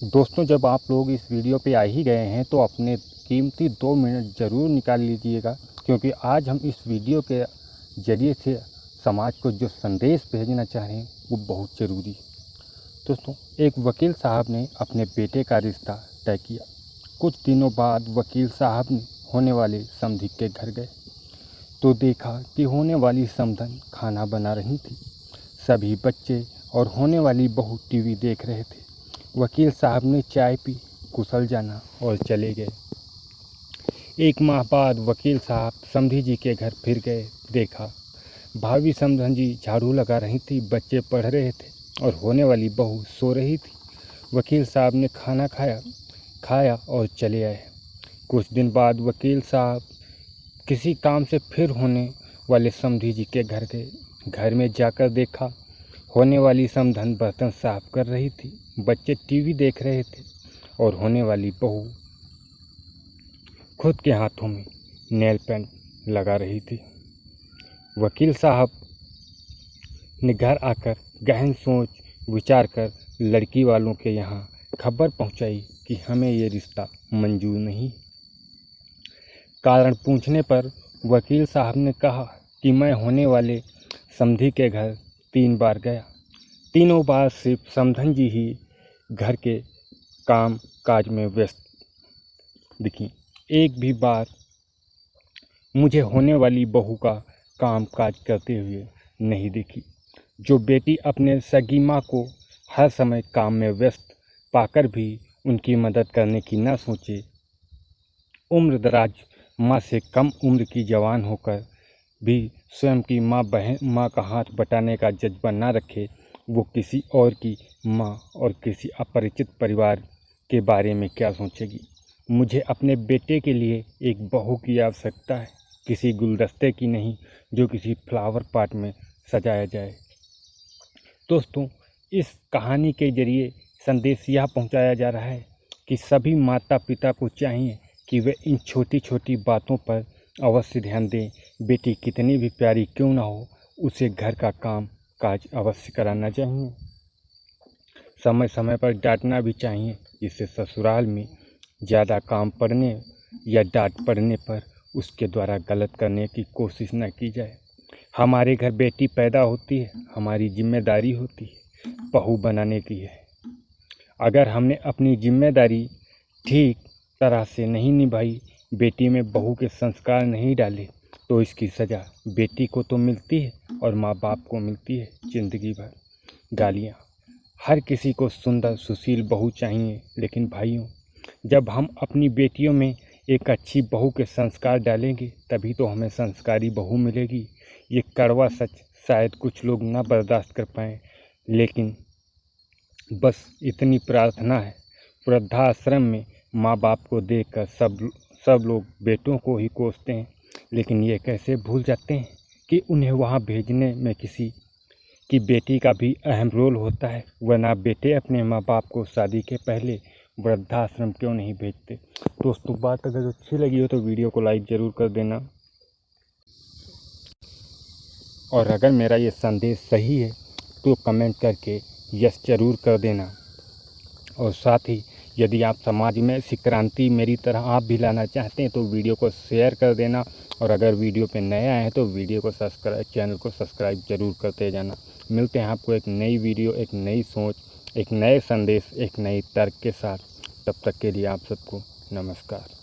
दोस्तों, जब आप लोग इस वीडियो पे आ ही गए हैं तो अपने कीमती 2 मिनट ज़रूर निकाल लीजिएगा, क्योंकि आज हम इस वीडियो के ज़रिए से समाज को जो संदेश भेजना चाह रहे हैं वो बहुत ज़रूरी है। दोस्तों, एक वकील साहब ने अपने बेटे का रिश्ता तय किया। कुछ दिनों बाद वकील साहब ने होने वाले समधी के घर गए तो देखा कि होने वाली समधन खाना बना रही थी। सभी बच्चे और होने वाली बहू टीवी देख रहे थे। वकील साहब ने चाय पी, कुशल जाना और चले गए। 1 माह बाद वकील साहब समधी जी के घर फिर गए। देखा भाभी समधन जी झाड़ू लगा रही थी, बच्चे पढ़ रहे थे और होने वाली बहू सो रही थी। वकील साहब ने खाना खाया और चले आए। कुछ दिन बाद वकील साहब किसी काम से फिर होने वाले समधी जी के घर गए। घर में जाकर देखा होने वाली समधन बर्तन साफ कर रही थी, बच्चे टीवी देख रहे थे और होने वाली बहू खुद के हाथों में नेल पेंट लगा रही थी। वकील साहब ने घर आकर गहन सोच विचार कर लड़की वालों के यहाँ खबर पहुंचाई कि हमें ये रिश्ता मंजूर नहीं। कारण पूछने पर वकील साहब ने कहा कि मैं होने वाले समधी के घर 3 बार गया। तीनों बार सिर्फ समधन जी ही घर के काम काज में व्यस्त दिखी। एक भी बार मुझे होने वाली बहू का काम काज करते हुए नहीं दिखी। जो बेटी अपने सगी माँ को हर समय काम में व्यस्त पाकर भी उनकी मदद करने की न सोचे, उम्र दराज माँ से कम उम्र की जवान होकर भी स्वयं की माँ का हाथ बटाने का जज्बा न रखे, वो किसी और की माँ और किसी अपरिचित परिवार के बारे में क्या सोचेगी। मुझे अपने बेटे के लिए एक बहू की आवश्यकता है, किसी गुलदस्ते की नहीं जो किसी फ्लावर पॉट में सजाया जाए। दोस्तों, इस कहानी के जरिए संदेश यह पहुंचाया जा रहा है कि सभी माता पिता को चाहिए कि वे इन छोटी छोटी बातों पर अवश्य ध्यान दें। बेटी कितनी भी प्यारी क्यों ना हो, उसे घर का काम काज अवश्य कराना चाहिए। समय समय पर डांटना भी चाहिए, जिससे ससुराल में ज़्यादा काम पड़ने या डांट पड़ने पर उसके द्वारा गलत करने की कोशिश न की जाए। हमारे घर बेटी पैदा होती है, हमारी जिम्मेदारी होती है बहू बनाने की है। अगर हमने अपनी जिम्मेदारी ठीक तरह से नहीं निभाई, बेटी में बहू के संस्कार नहीं डाले, तो इसकी सज़ा बेटी को तो मिलती है और माँ बाप को मिलती है ज़िंदगी भर गालियाँ। हर किसी को सुंदर सुशील बहू चाहिए, लेकिन भाइयों, जब हम अपनी बेटियों में एक अच्छी बहू के संस्कार डालेंगे तभी तो हमें संस्कारी बहू मिलेगी। ये कड़वा सच शायद कुछ लोग ना बर्दाश्त कर पाएँ, लेकिन बस इतनी प्रार्थना है, वृद्धाश्रम में माँ बाप को देखकर सब लोग बेटों को ही कोसते हैं, लेकिन ये कैसे भूल जाते हैं कि उन्हें वहाँ भेजने में किसी की बेटी का भी अहम रोल होता है। वरना बेटे अपने माँ बाप को शादी के पहले वृद्धाश्रम क्यों नहीं भेजते। दोस्तों, बात अगर अच्छी लगी हो तो वीडियो को लाइक ज़रूर कर देना, और अगर मेरा ये संदेश सही है तो कमेंट करके यस ज़रूर कर देना। और साथ ही यदि आप समाज में ऐसी क्रांति मेरी तरह आप भी लाना चाहते हैं तो वीडियो को शेयर कर देना। और अगर वीडियो पे नए आए हैं तो चैनल को सब्सक्राइब ज़रूर करते जाना। मिलते हैं आपको एक नई वीडियो, एक नई सोच, एक नए संदेश, एक नई तर्क के साथ। तब तक के लिए आप सबको नमस्कार।